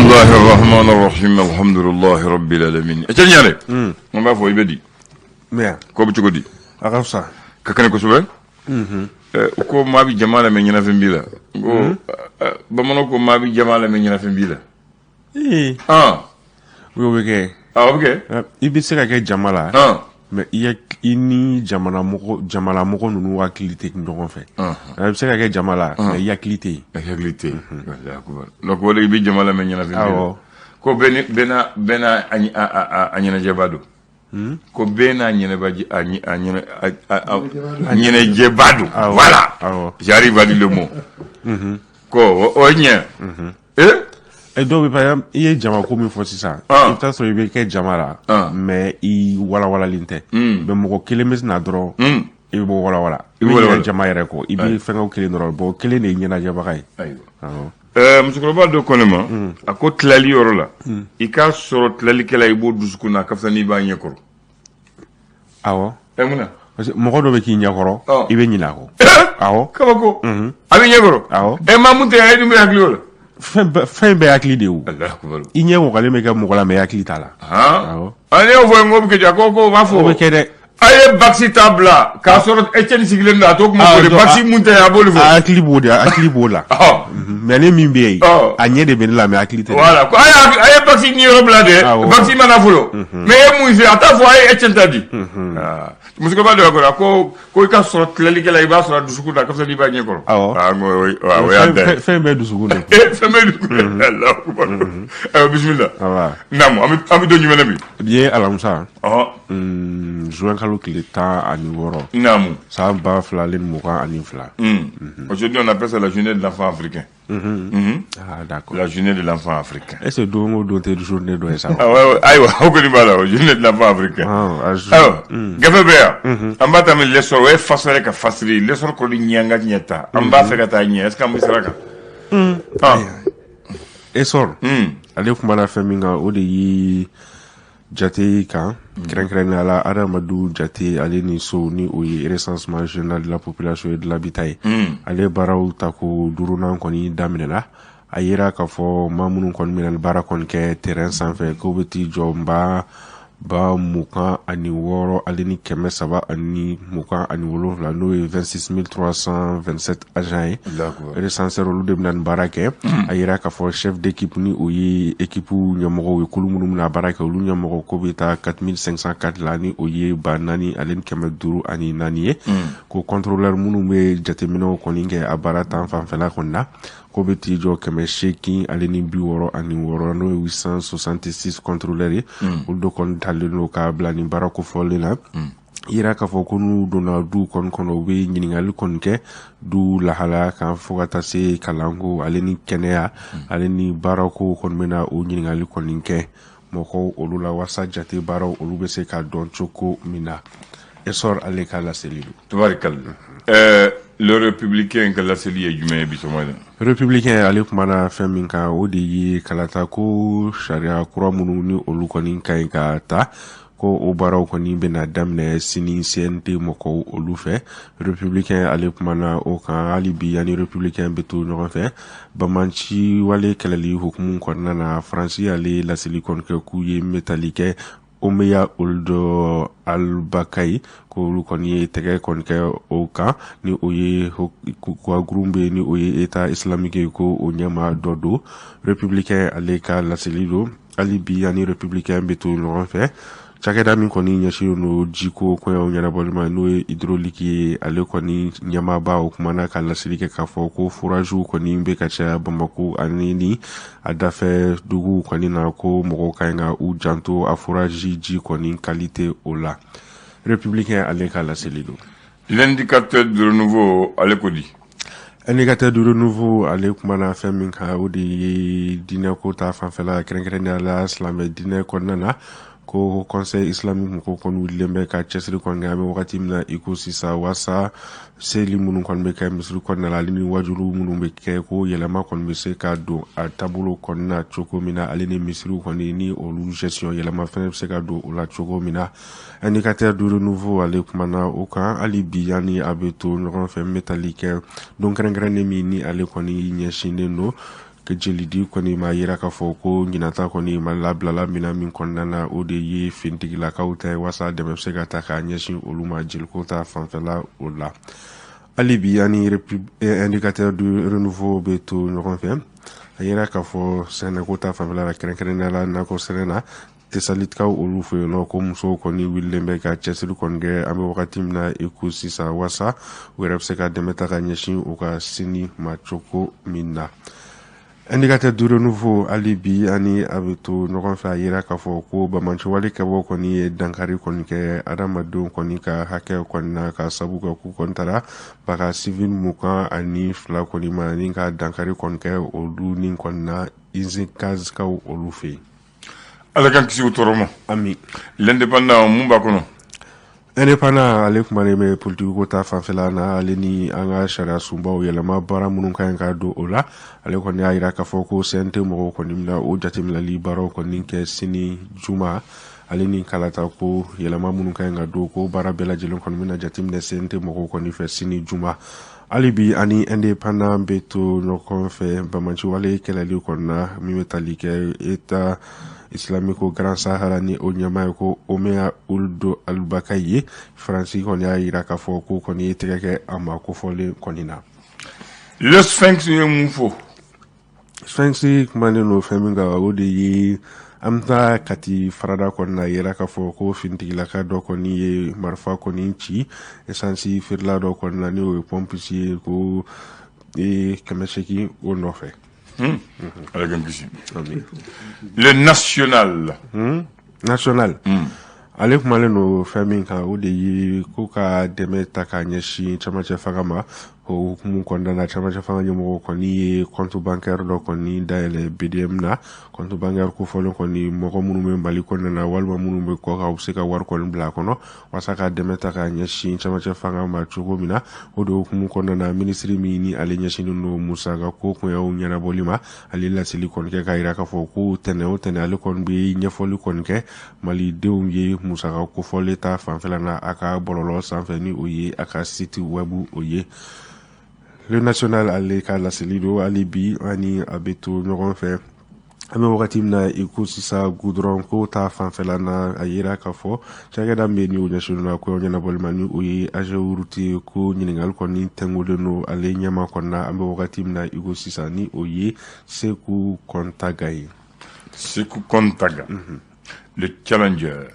الله الرحمن الرحيم الحمد لله رب العالمين اتاني علي ما با فو يبدي ميا كو بتشودي اغفصا ككن كو سوبن ko mabi jamala me nyina fembila go bamano ko mabi jamala me nyina fembila wege okay ibise ka ke jamala mais ini jamala moko nunu wakilite ndongo fe ibise ka ke jamala mais yakilite donc wala ibi jamala me nyina fembila ko bena anyina jabado ko bena nyene baji nyene jebadu voilà j'arrive à dire le mot ko onya et donc par exemple il y a jama ko mi fo sisa il ta so ibe ke jamala mais i wala linte be mo ko kelemes na dro i bo wala i jama yere ko i bi fenga kele dro bo kele ne nyina jabakay musukroba do konema ako tlali yorola ika soro tlali kala ibo duskuna kafsani ba nyekoro awo emuna moko do be ki nyakoro ibe nyina ko awo kabako abi nyekoro awo e mamunte ay dum yakli wala fin be yakli de wu Allah akbar inye mo kale me ka mo kala me yakli tala awo ane o vo ngob ke jako ko va fo be kede aye baxi tabla ka soro Etienne Siglen da to ko mo ko baxi munte ya bolu fo akli bola mais ne min be anye de ben la me akli te voilà ko aye baxi ni roblade baxi mana fulo mais mu fi ata fo aye Etienne tadi musiko ba do ko ka soro tlali kala iba soro dusuku da ka fa di ba nye ko ngo ya da fe be dusuku ne fe be dusuku Allah akbar bismillah namu ami do nyumena bi bien alamsa juin kalo kile temps ani woro namu ça ba flalen muka ani fla aujourd'hui on appelle ça la journée de l'enfant africain ah d'accord la journée de l'enfant africain et c'est donc doté journée do ça ouais aywa ko ni bala journée de l'enfant africain gafe beya amba tamit lesor way fasare ka fasri lesor ko ni nyanga nyeta amba fe kata nye est ce que mbisraka esor ale kuma na feminga o de yi jate kan kren ala Amadou Jate ale ni so ni o ye recensement général de la population et de l'habitat ale baraw tako duruna koni daminela ayira ka fo mamunu kon minal bara kon ke terrain sanfɛ ko beti jomba ba mukan ani woro ale ni kɛmɛ saba ani mukan ani wolonfila n'o ye 26327 agents ye recenseur olu de bɛna nin baara kɛ a yira k'a fɔ chef d'équipe ni o ye équipe ɲɛmɔgɔw ye kulu minnu bɛna baara kɛ olu ɲɛmɔgɔ ko bɛ taa 4504 la ni o ye ba naani ale ni 500 ani naani ye ko contrôleur minnu bɛ jateminɛw kɔni kɛ a baara tan fanfɛla kɔni na ko bɛ t'i jɔ 800 ale ni 60 ani 6 n'o ye 866 contrôleur ye olu de kɔni talen don ka bila nin baara kofɔlen na yira k'a fɔ ko n'u donna du kɔni kɔnɔ u bɛ ɲininkali kɔni kɛ du lahalaya kan fo ka taa se kalanko ale ni kɛnɛya ale ni baarako kɔni bɛna o ɲininkali kɔni kɛ mɔgɔw olu la wasa jate baaraw olu bɛ se ka dɔn cogo min na esor ale ka laseli don tubarikalla le républicain ka laseli ye jumɛn ye bisɔgɔma républicain ale kumana fɛn min kan o de ye kalata ko sariya kura minnu ni olu kɔni ka ɲi ka ta ko o baaraw kɔni bɛna daminɛ sini CNT mɔgɔw olu fɛ républicain ale kumana o kan hali bi ani républicain bɛ to ɲɔgɔn fɛ bamanci wale kɛlɛli hukumu kɔnɔna na faransi ale laseli kɔni kɛ k'u ye metali kɛ Omeya Oldo Albakayi ko olu kɔni ye tɛgɛ kɔni kɛ o kan ni o ye kwa grumbe ni o ye État islamique ko o ɲɛma dɔ don républicain ale ka laseli don hali bi ani républicain bɛ to ɲɔgɔn fɛ cakɛda min kɔni ɲɛsinnen no jiko kɔɲɔw ɲɛnabɔli ma n'o ye hydraulique ye ale kɔni ɲɛmaaba o kumana ka laseli kɛ k'a fɔ ko foragew kɔni bɛ ka caya Bamako ani ni a dafɛ duguw kɔni na ko mɔgɔw ka ɲi ka u janto a forage ji kɔni qualité o la républicain ale ka laseli don l'indicateur de renouveau ale ko di indicateur de renouveau ale kumana fɛn min kan o de ye diinɛ ko ta fanfɛla kɛrɛnkɛrɛnnenya la silamɛ diinɛ kɔnɔna na ko conseil islamique ko kɔni wulilen bɛ ka cɛsiri kɔni kɛ an bɛ wagati min na i ko sisan wasa seli minnu kɔni bɛ kɛ misiri kɔnɔna la ale ni wajulu minnu bɛ kɛ ko yɛlɛma kɔni bɛ se ka don a taabolo kɔni na cogo min na ale ni misiriw kɔni ni olu gestion yɛlɛma fɛnɛ bɛ se ka don o la cogo min na indicateur de renouveau ale kumana o kan hali bi yani a bɛ to ɲɔgɔn fɛ n bɛ tali kɛ don kɛrɛnkɛrɛnnen min ni ale kɔni ɲɛsinnen don ka jelidi kɔni ma yira k'a fɔ ko ɲinata kɔni ma labilala mina min kɔnɔna na o de ye fintigilakaw ta ye wasa dɛmɛ bɛ se ka ta k'a ɲɛsin olu ma jeliko ta fanfɛla o la hali bi ani indicateur du renouveau bɛ to ɲɔgɔn fɛ a yira k'a fɔ sɛnɛko ta fanfɛla la kɛrɛnkɛrɛnnenya la nakɔ sɛnɛ na tesalikaw olu fɛ yen nɔ ko musow kɔni wililen bɛ ka cɛsiri kɔni kɛ an bɛ wagati min na i ko sisan wasa u yɛrɛ bɛ se ka dɛmɛ ta ka ɲɛsin u ka sini ma cogo min na indicateur du renouveau hali bi ani a bɛ to ɲɔgɔn fɛ a yira k'a fɔ ko bamanciwale kɛbɔ kɔni ye dankari kɔni kɛ adamadenw kɔni ka hakɛ kɔni na ka sabu kɛ k'u kɔni taara baga civil 22 kɔni ma ni ka dankari kɔni kɛ olu ni kɔni na usine gazkaw olu fɛ yen. Ala kan kisi u tɔɔrɔ ma. Ami. L'indépendant mun b'a kɔnɔ. Indépendant ale kumalen bɛ politique ko ta fanfɛla na ale ni an ka sariya sunbaw yɛlɛma baara minnu ka ɲi ka don o la ale kɔni y'a jira k'a fɔ ko CNT mɔgɔw kɔni bɛna o jateminɛli baaraw kɔni kɛ sini juma ale ni kalata ko yɛlɛma minnu ka ɲi ka don ko baara bɛɛ lajɛlen kɔni bɛna jateminɛ CNT mɔgɔw kɔni fɛ sini juma hali bi ani indépendant bɛ to ɲɔgɔn fɛ bamanciwale kɛlɛli kɔni na min bɛ tali kɛ État islamique Grand Sahara ni o ɲɛmaa ye ko Oumar Ould al-Bakay ye Faransi kɔni y'a jira k'a fɔ ko kɔni ye tɛgɛ kɛ a ma kofɔlen kɔni na. Le Sphinx ye mun fɔ? Sphinx kumanen no fɛn min kan o de ye an bɛ taa Kati farada kɔni na yira k'a fɔ ko fintigilaka dɔ kɔni ye marifa kɔni ci essence feerela dɔ kɔni na ni o ye pompisi ye ko 800 o nɔfɛ. Le national. National. Ale kumalen no fɛn min kan o de ye ko ka dɛmɛ ta ka ɲɛsin camancɛ fanga ma o hukumu kɔnɔna na camancɛ fanga ɲɛmɔgɔ kɔni ye compte bancaire dɔ kɔni dayɛlɛ BDM na compte bancaire kofɔlen kɔni mɔgɔ minnu bɛ Mali kɔnɔna na walima minnu bɛ kɔ kan u bɛ se ka wari kɔni bila a kɔnɔ walasa ka dɛmɛ ta ka ɲɛsin camancɛ fanga ma cogo min na o de hukumu kɔnɔna na minisiri min ni ale ɲɛsinnen don musaka ko kunyaw ɲɛnabɔli ma ale laseli kɔni kɛ k'a jira k'a fɔ ko tɛnɛ o tɛnɛ ale kɔni bɛ ɲɛfɔli kɔni kɛ malidenw ye musaka kofɔli ta fanfɛla na a ka bɔlɔlɔ sanfɛ ni o ye a ka site web o ye. Le national ale ka laseli do hali bi ani a bɛ to ɲɔgɔn fɛ an bɛ wagati min na i ko sisan goudron ko ta fanfɛla na a yira k'a fɔ cakɛda min bɛ ni o ɲɛsinnen don a ko ɲɛnabɔli ma ni o ye AGEROUTE ko ɲininkali kɔni tɛnkulen don ale ɲɛma kɔni na an bɛ wagati min na i ko sisan ni o ye Seku Kontaga ye. Seku Kontaga. Le challenger.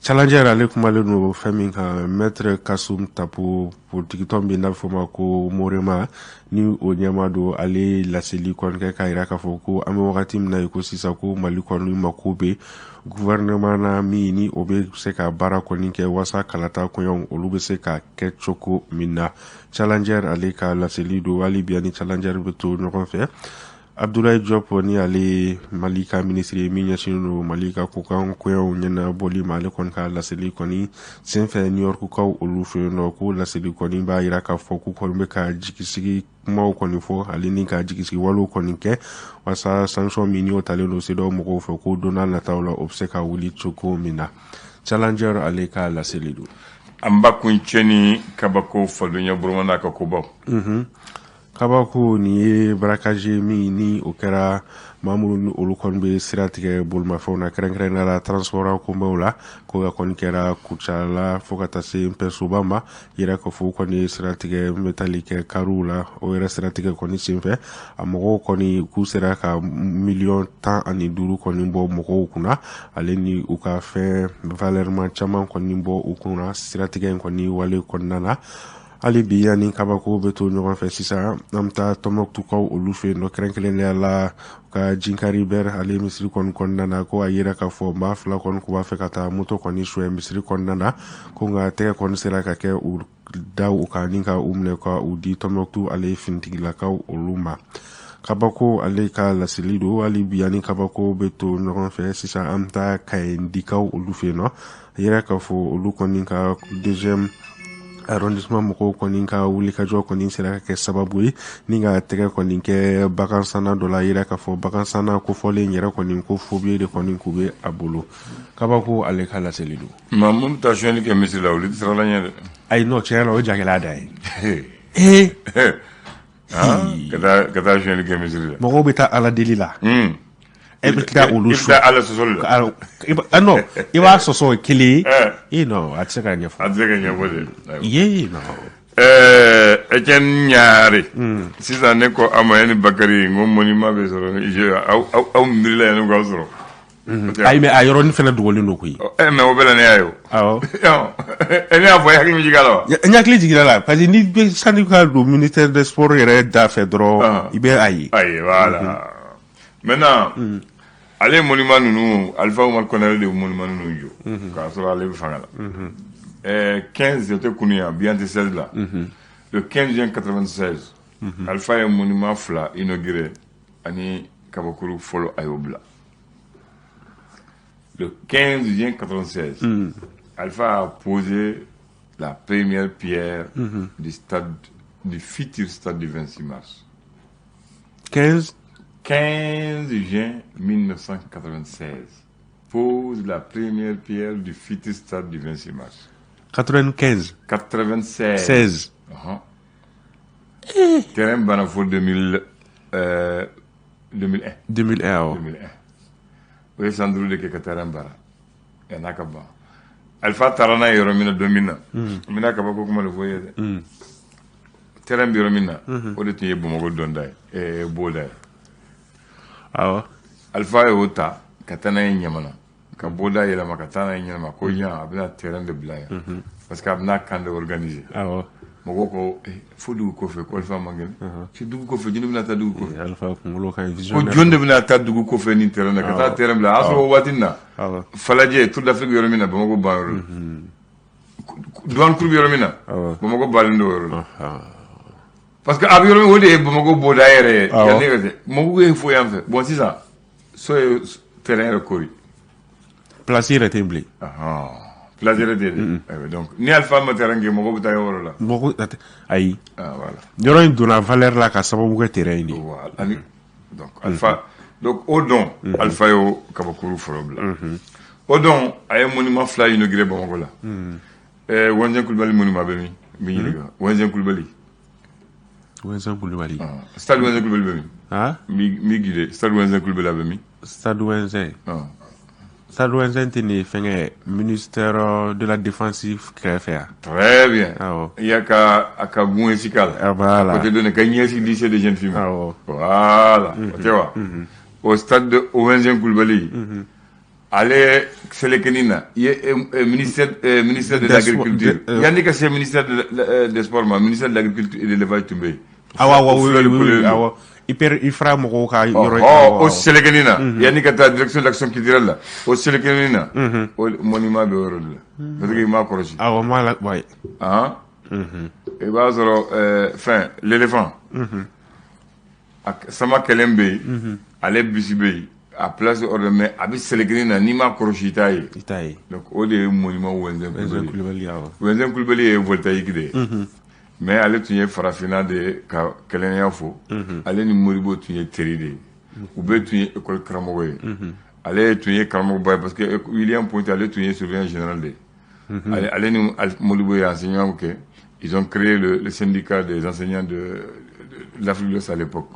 Challenger ale kumalen no fɛn min kan Maître Kasum Tapo politique tɔn bɛ n'a bɛ fɔ ma ko Morema ni o ɲɛma don ale laseli kɔni kɛ k'a jira k'a fɔ ko an bɛ wagati min na i ko sisan ko Mali kɔni mako bɛ gouvernement na min ni o bɛ se ka baara kɔni kɛ walasa kalata kɔɲɔw olu bɛ se ka kɛ cogo min na Challenger ale ka laseli don hali bi ani Challenger bɛ to ɲɔgɔn fɛ. Abdoulaye Diop ni ale Mali ka ministre min ɲɛsinnen don Mali ka kokan koyaw ɲɛnabɔli ma ale kɔni ka laseli kɔni senfɛ New York kaw olu fɛ yen nɔ ko laseli kɔni b'a jira k'a fɔ ko kɔni bɛ ka jigisigi kumaw kɔni fɔ ale ni ka jigisigi walew kɔni kɛ walasa sanction min y'o talen don CEDEAO mɔgɔw fɛ ko don n'a nataw la o bɛ se ka wuli cogo min na Challenger ale ka laseli don. An ba kuncɛ ni kabako fadenya Burama n'a ka kobaw. Kabako ni ye braquage min ni o kɛra maa minnu ni olu kɔni bɛ sira tigɛ bolimafɛnw na kɛrɛnkɛrɛnnenya la transport kunbaw la ko ka kɔni kɛra Kucala fo ka taa se Mpɛsoba ma yɛrɛ k'a fɔ u kɔni ye sira tigɛ min bɛ tali kɛ kariw la o yɛrɛ sira tigɛ kɔni senfɛ a mɔgɔw kɔni k'u sera ka 15,000,000 kɔni bɔ mɔgɔw kunna ale ni u ka fɛn valeur caman kɔni bɔ u kunna sira tigɛ in kɔni wale kɔnɔna na. hali bi ani kabako bɛ to ɲɔgɔn fɛ sisan an bɛ taa Tɔnbɔkutukaw olu fɛ yen nɔ kɛrɛnkɛrɛnnenya la ka Jinkari Ber ale misiri kɔni kɔnɔna na ko a yira k'a fɔ maa fila kɔni k'u b'a fɛ ka taa moto kɔni suɲɛ misiri kɔnɔna na ko nka tɛgɛ kɔni sera ka kɛ u da u kan ni ka u minɛ ka u di Tɔnbɔkutu ale finitigilakaw olu ma. Kabako ale ka laseli do hali bi ani kabako bɛ to ɲɔgɔn fɛ sisan an bɛ taa Kayindikaw olu fɛ yen nɔ a yira k'a fɔ olu kɔni ka deuxième arrondissement mɔgɔw kɔni ka wulikajɔ kɔni sera ka kɛ sababu ye ni ka tɛgɛ kɔni kɛ bagan sanna dɔ la yira k'a fɔ bagan sanna kofɔlen yɛrɛ kɔni ko phobie de kɔni k'u bɛ a bolo kabako ale ka laseli don. Maa mun bɛ taa sonyɛli kɛ misiri la olu tɛ sirala ɲɛ dɛ. Ayi n'o tiɲɛ na o ye jagɛlɛya da ye. ka taa siyɛnli kɛ misiri la mɔgɔw bɛ taa ala deli la e bɛ tila olu i bɛ taa ala sɔsɔli la non i b'a sɔsɔ ye kelen ye non a tɛ se ka ɲɛfɔ a tɛ se ka ɲɛfɔ de ye non Etienne Ɲare sisan ne ko a ma ni Bakari n ko monument bɛ sɔrɔ aw miirila yanni k'aw sɔrɔ ayi mais a yɔrɔnin fana dogolen don koyi mais o bɛ na ne y'a ye o awɔ ne y'a fɔ hakili jigin a la wa n hakili jiginna la parce que ni bɛ sani ka don ministère des sports yɛrɛ da fɛ dɔrɔn i bɛ a ye ayi voilà maintenant ale monument ninnu Alpha Oumar Konare de monument ninnu jɔ k'a sɔrɔ ale bɛ fanga la 15 o tɛ kunu yan bi an tɛ 16 la le 15 juin 96 Alpha ye monument 2 inauguré ani kabakuru fɔlɔ a y'o bila le 15 juin 96 Alpha a posé la première pierre du futur stade du 26 mars 15 juin 1996 pose la première pierre du futur stade du 26 mars 96 terrain bana fo 2001 o ye san duuru de kɛ ka terrain bara n'a ka ban Alpha taara n'a ye yɔrɔ min na don min na n bɛna kaba ko kuma de fɔ ye dɛ terrain bɛ yɔrɔ min na o de tun ye Bamakɔ dɔnda ye Boda ye awɔ Alpha y'o ta ka taa n'a ye Ɲamana ka Boda yɛlɛma ka taa n'a ye Ɲamana ko yan a bɛna terrain de bila yan parce que a bɛna camp de organiser awɔ mɔgɔw ko fo dugu kɔfɛ ko Alpha man gɛlɛn si dugu kɔfɛ jɔn de bɛna taa dugu kɔfɛ Alpha kunkolo ka ɲi ko visionnaire jɔn de bɛna taa dugu kɔfɛ ni terrain na ka taa terrain bila a sɔrɔ o waati nin na Falajɛ Tour d'Afrique yɔrɔ min na Bamakɔ ban yɔrɔ la douane cour bɛ yɔrɔ min na Bamakɔ bannen don yɔrɔ la parce que a bɛ yɔrɔ min o de ye Bamakɔ Boda yɛrɛ ye yanni ka se Bamakɔ ye fo yan fɛ bon sisan so ye terrain yɛrɛ kori place yɛrɛ tɛ bilen place yɛrɛ tɛ de donc ni Alpha ma terrain kɛ mɔgɔw bɛ taa yɔrɔ la mɔgɔ ayi voilà yɔrɔ in donna valeur la ka sababu kɛ terrain in de ani donc Alpha donc o don Alpha y'o kabakuru fɔlɔ bila o don a ye monument 2 inauguré Bamakɔ la Wɛnzɛn Kulibali monument bɛ min n bɛ ɲininka Wɛnzɛn Kulibali stade Wɛnzɛn Kulibali bɛ min n b'i guider stade Wɛnzɛn Kulibali bɛ min stade Wɛnzɛn tɛ nin fɛngɛ ministère de la défensive kɛrɛfɛ yan très bien i y'a ka gun esi k'a la voilà côté dɔ ka ɲɛsin lycée de jeunes filles ma voilà o tɛ wa o stade de Wɛnzɛn Kulibali ale sɛlɛkɛnin na i ye ministère de l'agriculture yanni ka se ministère des sports ma ministère de l'agriculture et de l'élevage tun bɛ yen awɔ i fara mɔgɔw ka yɔrɔ o sɛlɛkɛnin na yanni ka taa direction de l'action culturelle la o sɛlɛkɛnin na o monument bɛ yɔrɔ de la parce que i m'a kɔlɔsi awɔ n b'a la wayi i b'a sɔrɔ fɛn l'éléphant sama kɛlɛn bɛ yen ale bisi bɛ yen a place ordre mais a bɛ sɛlɛkɛnin na n'i m'a kɔlɔsi i t'a ye donc o de ye monument Wɛnzɛn Kulibali Wɛnzɛn Kulibali ye voltaïque de ye mais ale tun ye farafinna de ka kɛlɛnya fo ale ni Moribo tun ye teri de ye u bɛɛ tun ye école karamɔgɔ ye ale tun ye karamɔgɔba ye parce que William Ponty ale tun ye surveillant général de ye ale ni Moribo ye enseignant kɛ ils ont créé le syndicat des enseignants de l'Afrique de l'Ouest à l'époque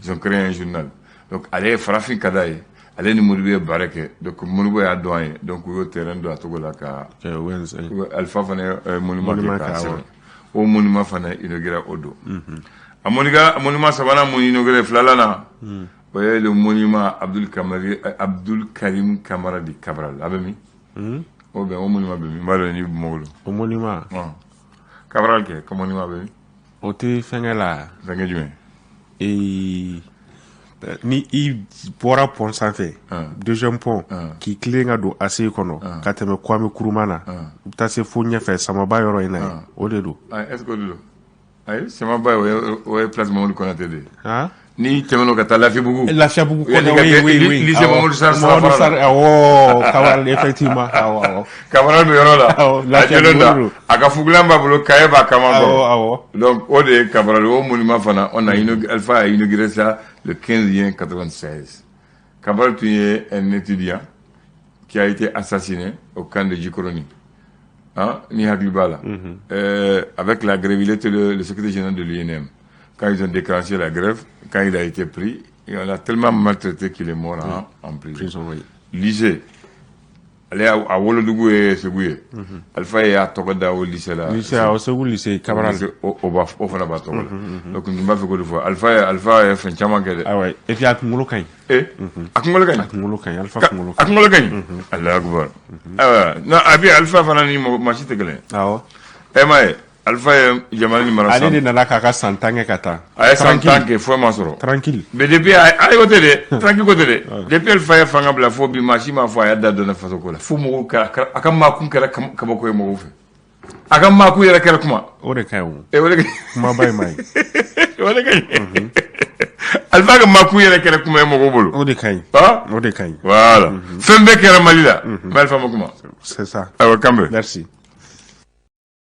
ils ont créé un journal donc ale ye farafin ka d'a ye ale ni Moribo ye baara kɛ donc Moribo y'a dɔn ye donc u y'o terrain don a togo la ka Alpha fana ye monument kɛ k'a sɛbɛn o monument fana inauguré o don a monument sabanan mun inauguré filanan na o ye le monument Abdul Karim Kamara di Cabral a bɛ min o bɛn o monument bɛ min n b'a dɔn ni Bamakɔ don o monument Cabral kɛ ka monument bɛ min o tɛ fɛngɛ la fɛngɛ jumɛn ni i bɔra pont sanfɛ deuxième pont k'i tilen ka don ACI kɔnɔ ka tɛmɛ Kwame Nkrumah na i bɛ taa se fo ɲɛfɛ Samaba yɔrɔ in na ye o de don est-ce que o de don ayi Samaba o ye place Mamadou Konaté de ye ni tɛmɛn'o ka taa Lafiyabugu kɔnɔ lycée Mamadou Sarr awɔ Cabral effectivement awɔ Cabral bɛ yɔrɔ la a jɔlen don a ka fugulan b'a bolo cahier b'a kama kɔrɔ donc o de ye Cabral o monument fana Alpha a inauguré ça le 15 juin 96 Cabral tun ye un étudiant qui a été assassiné au camp de Djikoroni ni hakili b'a la avec la grève il était le secrétaire général de l'UNM quand ils ont déclenché la grève, quand il a été pris, et on l'a tellement maltraité qu'il est mort en prison. Lycée. Ale a wolodugu ye segu ye Alpha ye a tɔgɔ da o lycée la lycée a segu lycée Cabral o fana b'a tɔgɔ la donc n b'a fɛ k'o de fɔ Alpha ye fɛn caman kɛ dɛ ah ouais et puis a kunkolo ka ɲi a kunkolo ka ɲi Alpha kunkolo ka ɲi Allahu akbar ayiwa non abi Alpha fana ni maa si tɛ kelen awɔ ma ye Alpha ye jamana ni mara ale de nana k'a ka san 10 kɛ ka taa a ye san 10 kɛ foyi ma sɔrɔ tranquille mais depuis ayi o tɛ dɛ tranquille ko tɛ dɛ depuis Alpha ye fanga bila fo bi maa si m'a fɔ a y'a da dɔn faso ko la fo mɔgɔw kɛra a ka maakun kɛra kabako ye mɔgɔw fɛ a ka maakun yɛrɛ kɛra kuma o de ka ɲi o de ka ɲi kumaba ye ma ye o de ka ɲi Alpha ka maakun yɛrɛ kɛra kuma ye mɔgɔw bolo o de ka ɲi o de ka ɲi voilà fɛn bɛɛ kɛra Mali la mais Alpha ma kuma c'est ça ayiwa Kambe merci